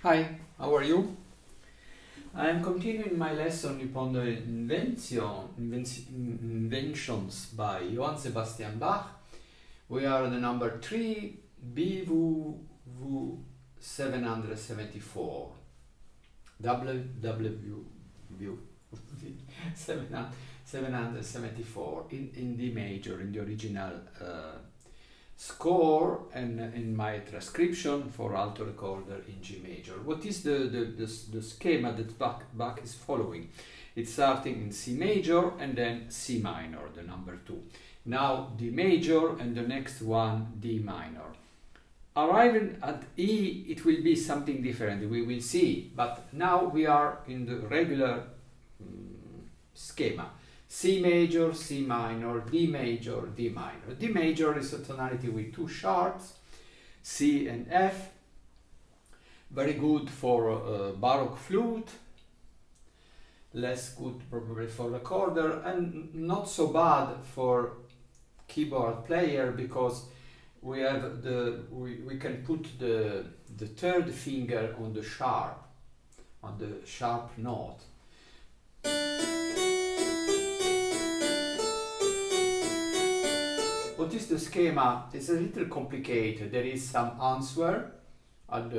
Hi, how are you? I'm continuing my lesson upon the inventions by Johann Sebastian Bach. We are the number 3, BWV 774. WWV 774 in D major, in the original score, and in my transcription for alto recorder in G major. What is the schema that Bach is following? It's starting in C major and then C minor, the number 2. Now D major and the next one D minor. Arriving at E, it will be something different, we will see, but now we are in the regular schema. C major, C minor, D major, D minor. D major is a tonality with 2 sharps, C and F. Very good for baroque flute, less good probably for recorder, and not so bad for keyboard player, because we have we can put the third finger on the sharp note. What is the schema? It's a little complicated. There is some answer at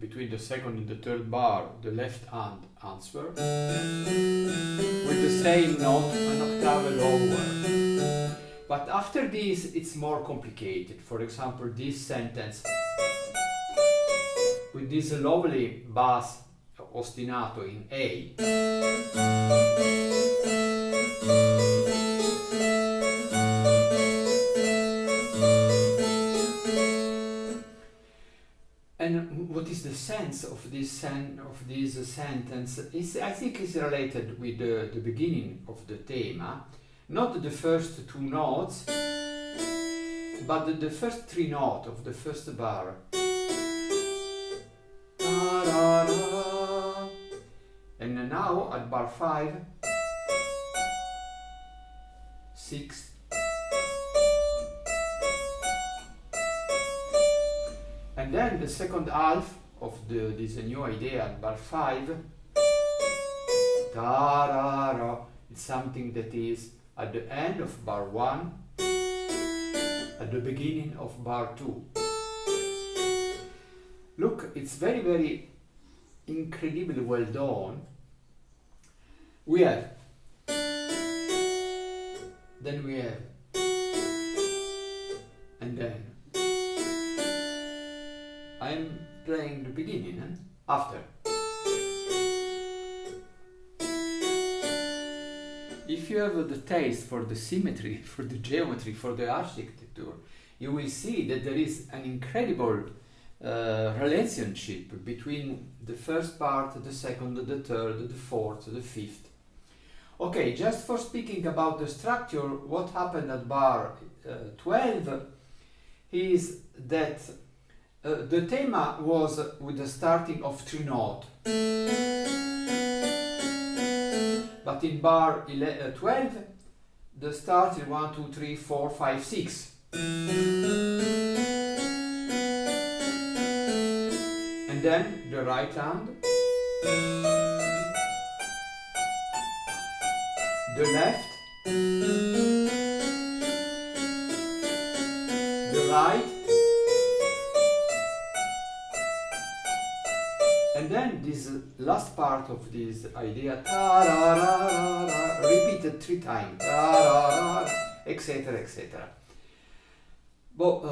between the second and the third bar, the left hand answer, with the same note, an octave lower. But after this, it's more complicated. For example, this sentence with this lovely bass ostinato in A. And what is the sense of this sentence? I think is related with the beginning of the thema, not the first 2 notes, but the first 3 notes of the first bar. And now at bar 5, 6, and then the second half of this new idea at bar 5, it's something that is at the end of bar 1, at the beginning of bar 2. Look, it's very, very incredibly well done. We have, then we have, and then I'm playing the beginning and after. If you have the taste for the symmetry, for the geometry, for the architecture, you will see that there is an incredible relationship between the first part, the second, the third, the fourth, the fifth. Okay, just for speaking about the structure, what happened at bar 12 is that the thema was with the starting of 3 notes. But in bar 12, the start is 1, 2, 3, 4, 5, 6. And then the right hand, the left, the right, and then this last part of this idea, repeated 3 times, etc., etc. But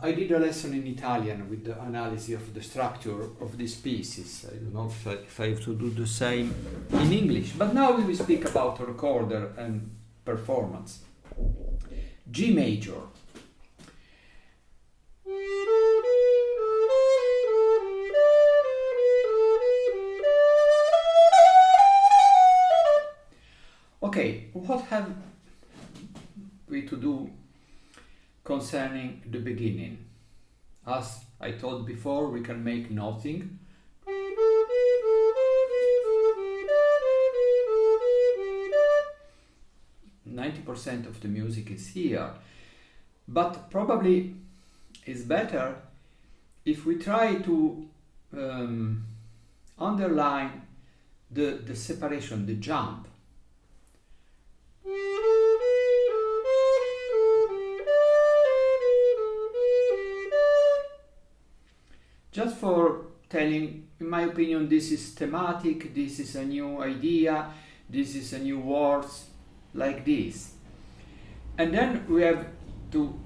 I did a lesson in Italian with the analysis of the structure of these pieces. I don't know if I have to do the same in English. But now we will speak about recorder and performance. G major. Okay, what have we to do concerning the beginning? As I told before, we can make nothing. 90% of the music is here, but probably it's better if we try to underline the separation, the jump. Just for telling, in my opinion, this is thematic, this is a new idea, this is a new words, like this. And then we have to,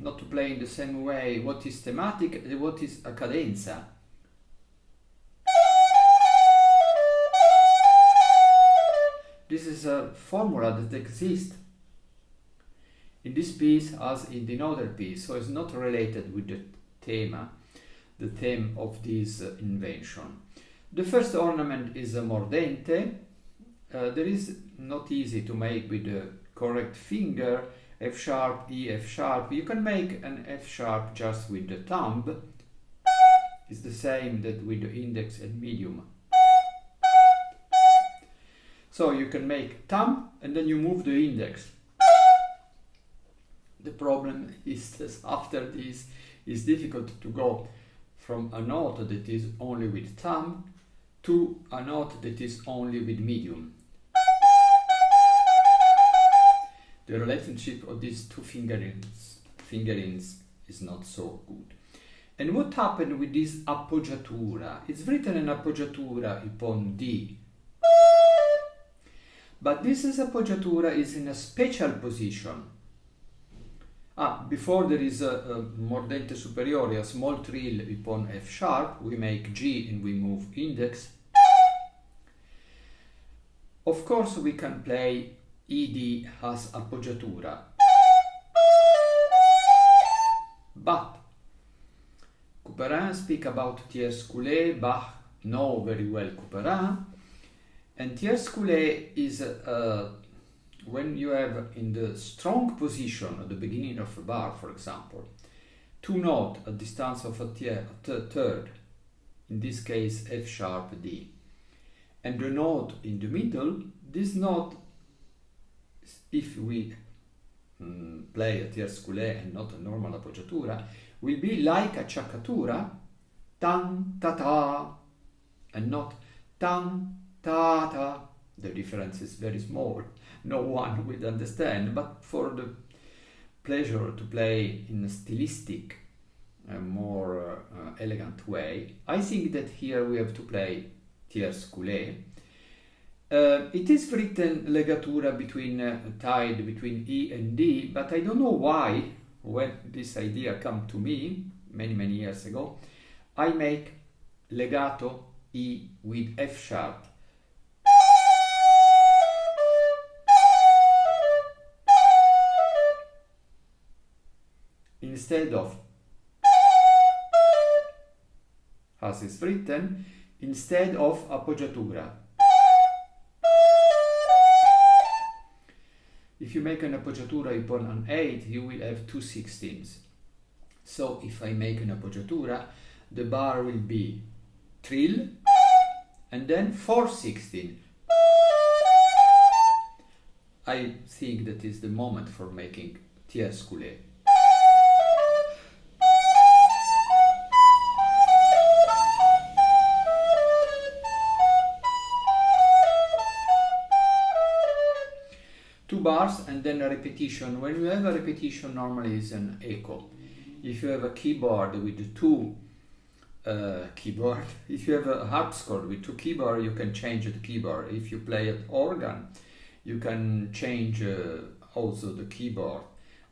not to play in the same way, what is thematic, what is a cadenza. This is a formula that exists in this piece as in the other piece, so it's not related with the theme of this invention. The first ornament is a mordente. There is not easy to make with the correct finger, F sharp, E, F sharp. You can make an F sharp just with the thumb. It's the same that with the index and medium. So you can make thumb and then you move the index. The problem is that after this it's difficult to go from a note that is only with thumb to a note that is only with medium. The relationship of these two fingerings is not so good. And what happened with this appoggiatura? It's written in appoggiatura upon D. But this appoggiatura is in a special position. Before there is a mordente superiore, a small trill upon F sharp, we make G and we move index. Of course we can play ED as appoggiatura. But Couperin speak about tierce-coulée, Bach know very well Couperin, and tierce-coulée is when you have in the strong position at the beginning of a bar, for example, two notes at distance of a third, in this case F sharp D, and the note in the middle, this note, if we play a tierce-coulée and not a normal appoggiatura, will be like a ciaccatura, tan ta ta, and not tan ta ta. The difference is very small. No one will understand, but for the pleasure to play in a stylistic, more elegant way, I think that here we have to play tierce-coulée. It is written legatura tied between E and D, but I don't know why, when this idea came to me many years ago, I make legato E with F sharp. Instead of, as is written, instead of appoggiatura. If you make an appoggiatura upon an 8, you will have 2 16ths. So if I make an appoggiatura, the bar will be trill and then 4 16. I think that is the moment for making tierce-coulée. Two bars and then a repetition. When you have a repetition, normally it's an echo. If you have a keyboard with two if you have a harpsichord with two keyboards, you can change the keyboard. If you play an organ, you can change also the keyboard.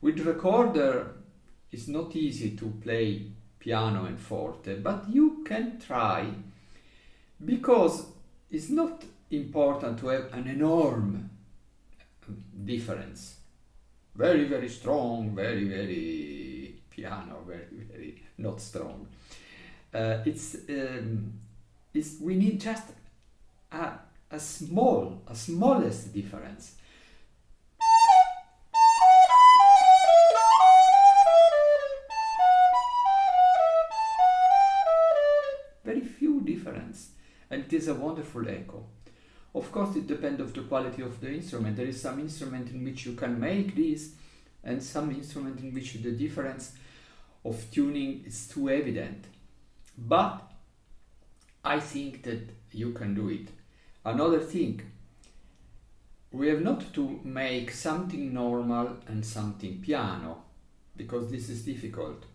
With recorder, it's not easy to play piano and forte, but you can try, because it's not important to have an enormous difference. Very strong, very piano, very not strong. We need just a smallest difference. Very few difference, and it is a wonderful echo. Of course, it depends on the quality of the instrument. There is some instrument in which you can make this, and some instrument in which the difference of tuning is too evident. But I think that you can do it. Another thing, we have not to make something normal and something piano, because this is difficult.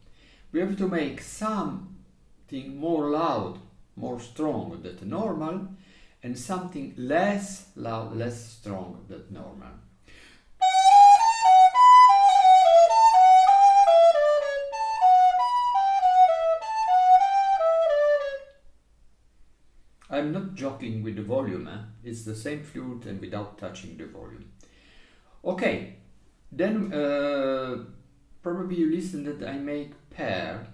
We have to make something more loud, more strong than normal, and something less loud, less strong than normal. I'm not joking with the volume, it's the same flute and without touching the volume. Okay, then probably you listen that I make pair.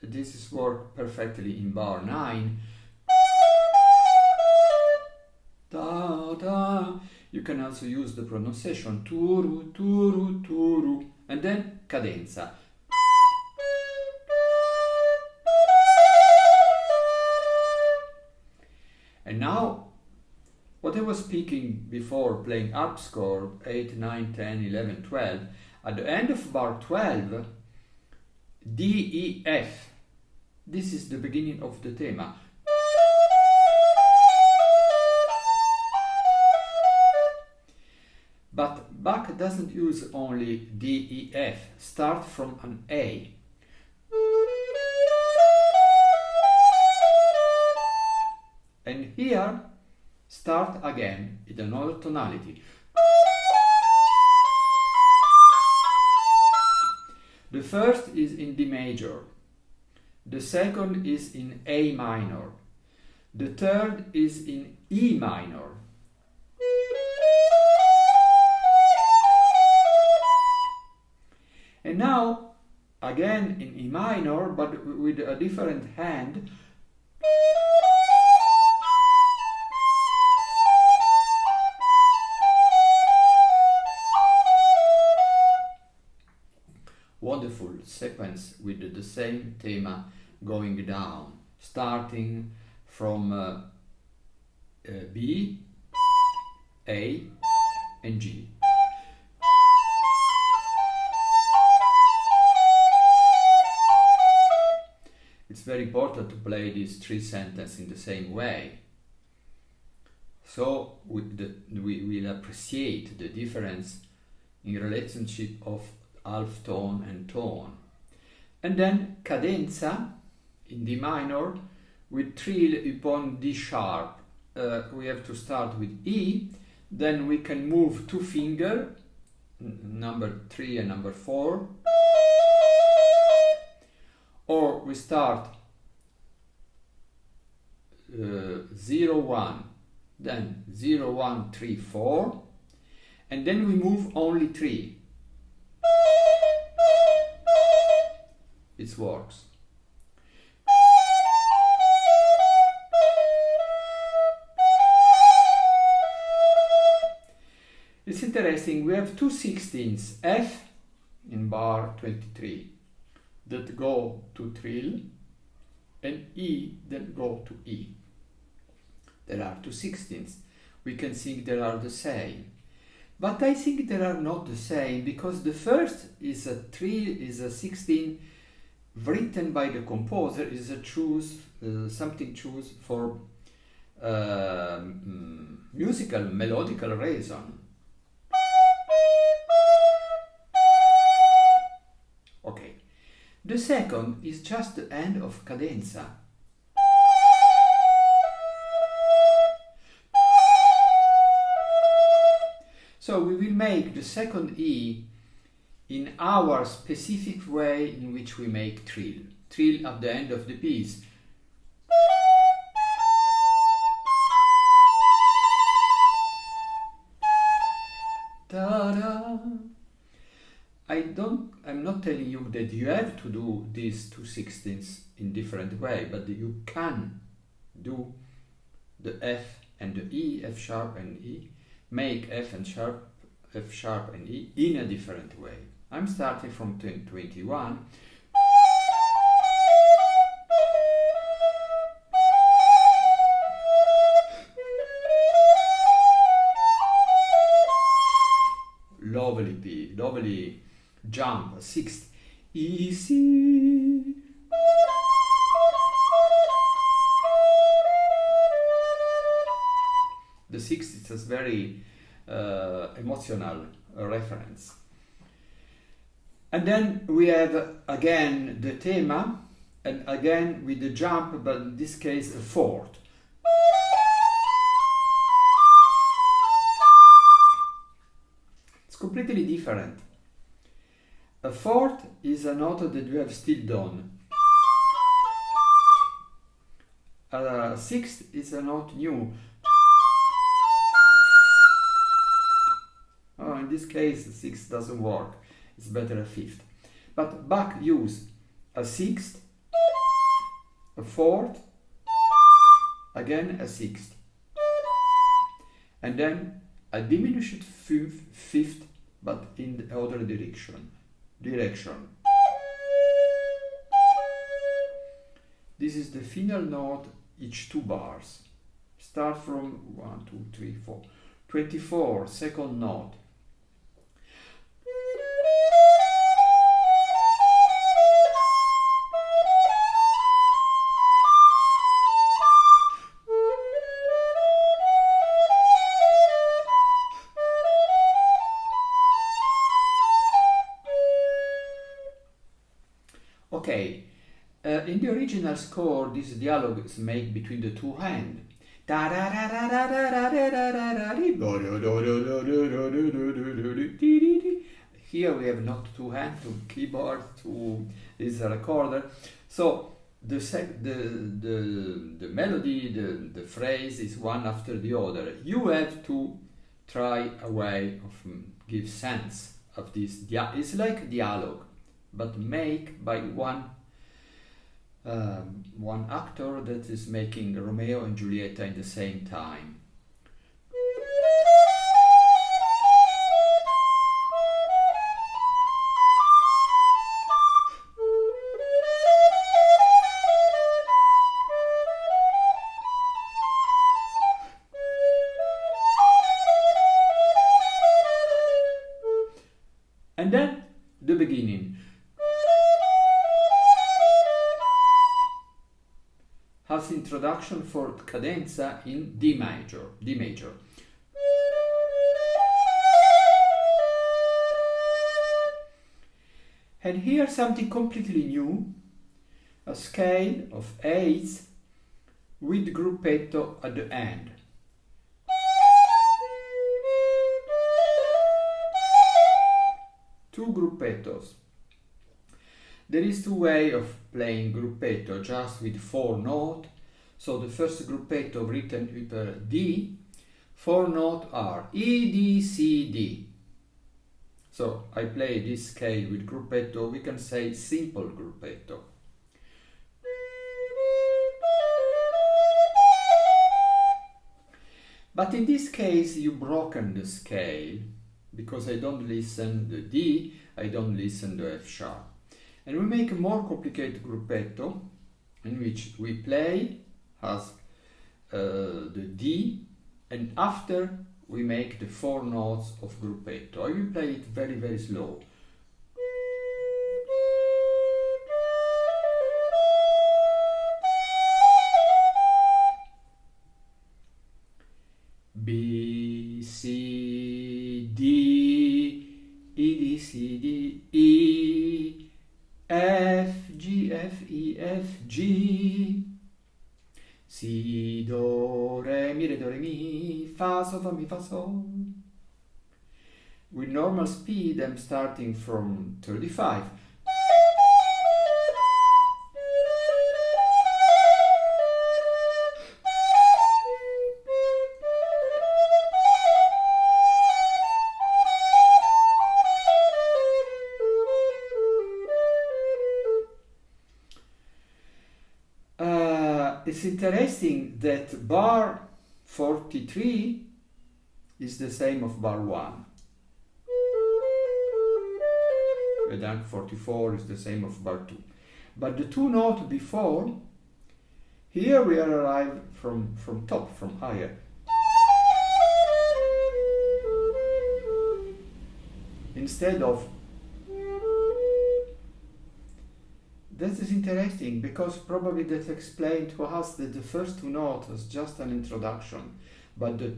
This is work perfectly in bar 9. Da, da. You can also use the pronunciation turu, turu, turu, and then cadenza. And now, what I was speaking before, playing up score 8, 9, 10, 11, 12, at the end of bar 12, D, E, F. This is the beginning of the thema. But Bach doesn't use only D, E, F. Start from an A. And here, start again in another tonality. The first is in D major. The second is in A minor. The third is in E minor. And now, again in E minor, but with a different hand. Wonderful sequence with the same thema going down, starting from B, A, and G. It's very important to play these 3 sentences in the same way, so we will appreciate the difference in relationship of half tone and tone. And then cadenza in D minor with trill upon D sharp. We have to start with E, then we can move 2 fingers, number 3 and number 4, or we start 0, 1, then 0, 1, 3, 4, and then we move only 3. It works. It's interesting, we have 2 16ths F in bar 23 that go to trill and E that go to E. There are 2 16ths. We can think they are the same. But I think they are not the same, because the first is a 16 written by the composer, is a something choose for musical, melodical reason. Okay. The second is just the end of cadenza. So we will make the second E in our specific way in which we make trill. Trill at the end of the piece. Ta-da! I'm not telling you that you have to do these 2 16ths in different way, but you can do the F and the E, F sharp and E, make F sharp and E in a different way. I'm starting from 21. Lovely jump, 6th, easy. 6 is a very emotional reference. And then we have again the thema, and again with the jump, but in this case a fourth. It's completely different. A fourth is a note that you have still done. A sixth is a note new. Oh, in this case, the sixth doesn't work. It's better a fifth. But Bach used a sixth, a fourth, again a sixth, and then a diminished fifth, but in the other direction. This is the final note each 2 bars. Start from 1, 2, 3, 4. 24, second note. Okay, in the original score, this dialogue is made between the 2 hands. Here we have not 2 hands, 2 keyboard, 2 is a recorder. So the melody, the phrase is one after the other. You have to try a way of give sense of this. It's like dialogue, but made by one actor that is making Romeo and Julieta in the same time. And then the beginning has introduction for cadenza in D major. And here something completely new, a scale of 8 with gruppetto at the end. Two gruppettos. There is 2 ways of playing gruppetto, just with 4 notes. So the first gruppetto written with D, 4 notes are E, D, C, D. So I play this scale with gruppetto, we can say simple gruppetto. But in this case you broken the scale, because I don't listen the D, I don't listen the F sharp. And we make a more complicated gruppetto in which we play as the D, and after we make the 4 notes of gruppetto. I will play it very, very slow. B, C, D, E, D, C, D, E, F, G, F, E, F, G, Si, Do, Re, Mi, Fa, Sol, Fa, Mi, Fa, Sol. With normal speed, I'm starting from 35. It's interesting that bar 43 is the same of bar 1. And 44 is the same of bar 2. But the 2 notes before, here we are arrived from top, from higher. Instead of. That is interesting, because probably that explained to us that the first 2 notes is just an introduction, but the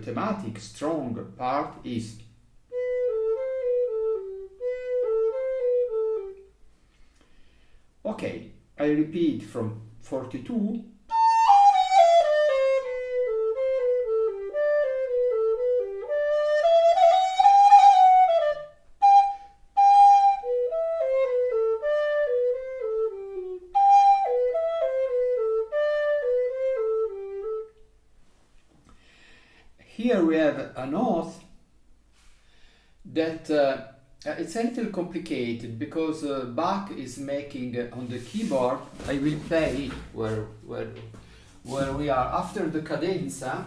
thematic strong part is. Okay, I repeat from 42. Here we have a note that it's a little complicated because Bach is making on the keyboard. I will play where we are after the cadenza.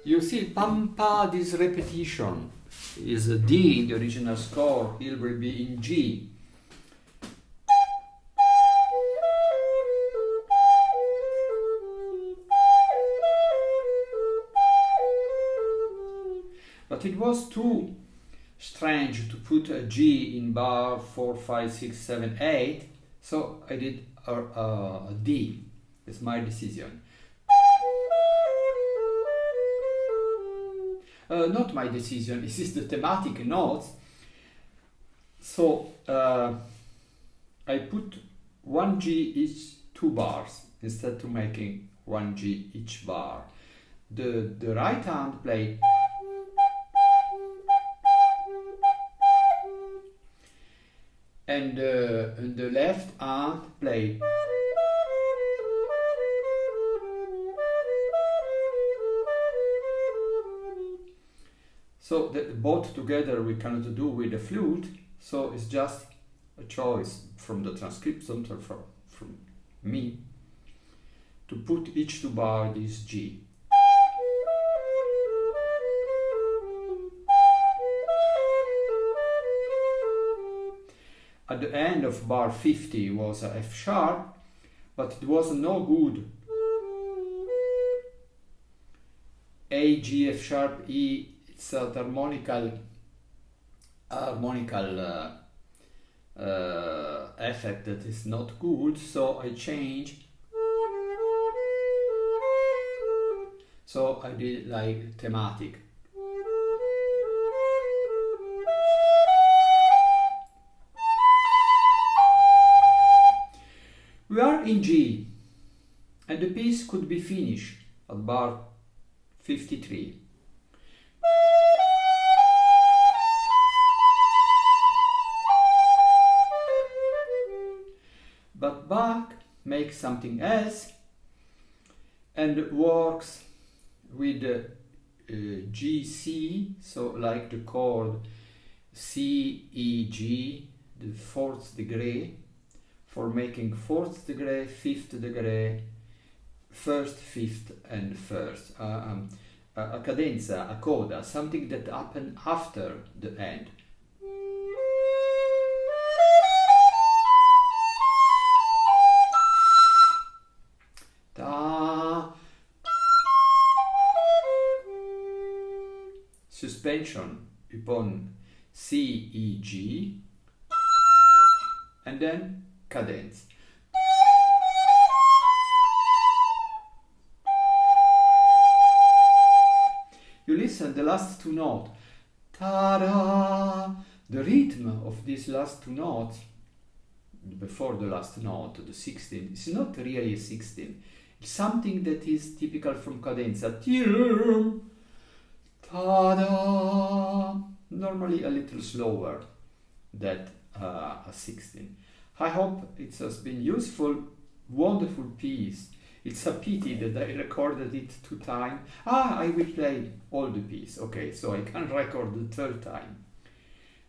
You see, pampa, this repetition is a D in the original score. Here will be in G. But it was too strange to put a G in bar 4, 5, 6, 7, 8, so I did a D. It's my decision. Not my decision, this is the thematic notes. So I put 1 G each 2 bars instead of making 1 G each bar. The right hand play and the left hand play. So both together we cannot do with the flute, so it's just a choice from the transcription or from me to put each 2 bar this G. At the end of bar 50 was a F sharp, but it was no good. A, G, F sharp, E. It's a harmonical effect that is not good, so I changed. So I did like thematic. We are in G, and the piece could be finished at bar 53. But Bach makes something else and works with G, C, so like the chord C, E, G, the 4th degree, for making 4th degree, 5th degree, 1st, 5th and 1st. A cadenza, a coda, something that happened after the end. Suspension upon C, E, G, and then cadence. You listen the last 2 notes. Ta-da! The rhythm of these last 2 notes, before the last note, the 16, is not really a 16. It's something that is typical from cadenza. Ta-da! Normally a little slower than a 16. I hope it has been useful, wonderful piece. It's a pity that I recorded it 2 times. I will play all the piece. Okay, so I can record the 3rd time.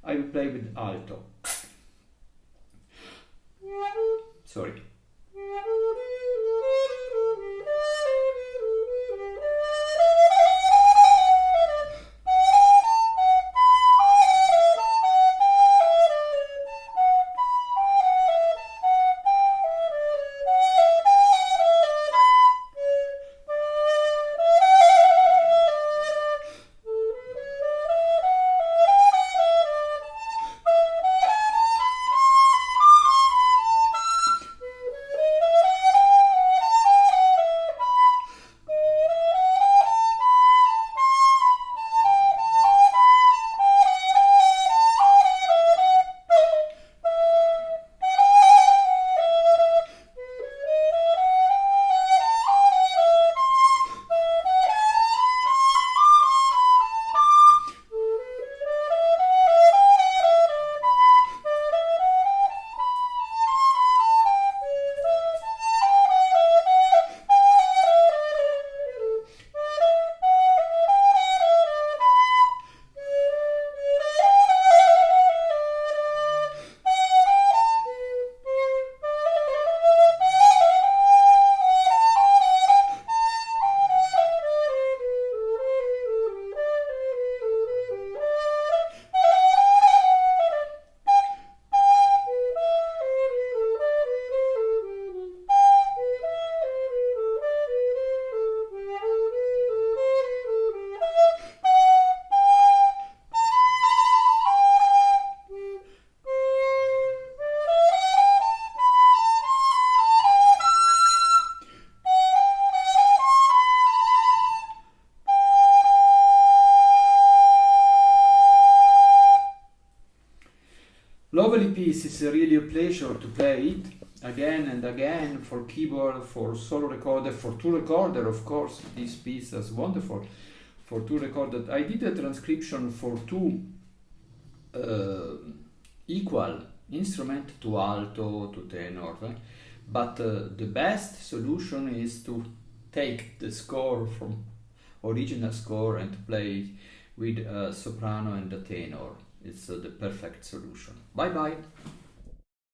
I will play with alto. Sorry. piece. It's really a pleasure to play it again and again for keyboard, for solo recorder, for two recorder, of course. This piece is wonderful for two recorder. I did a transcription for two equal instrument, to alto, to tenor, but the best solution is to take the score from original score and play with soprano and the tenor. It's the perfect solution. Bye bye.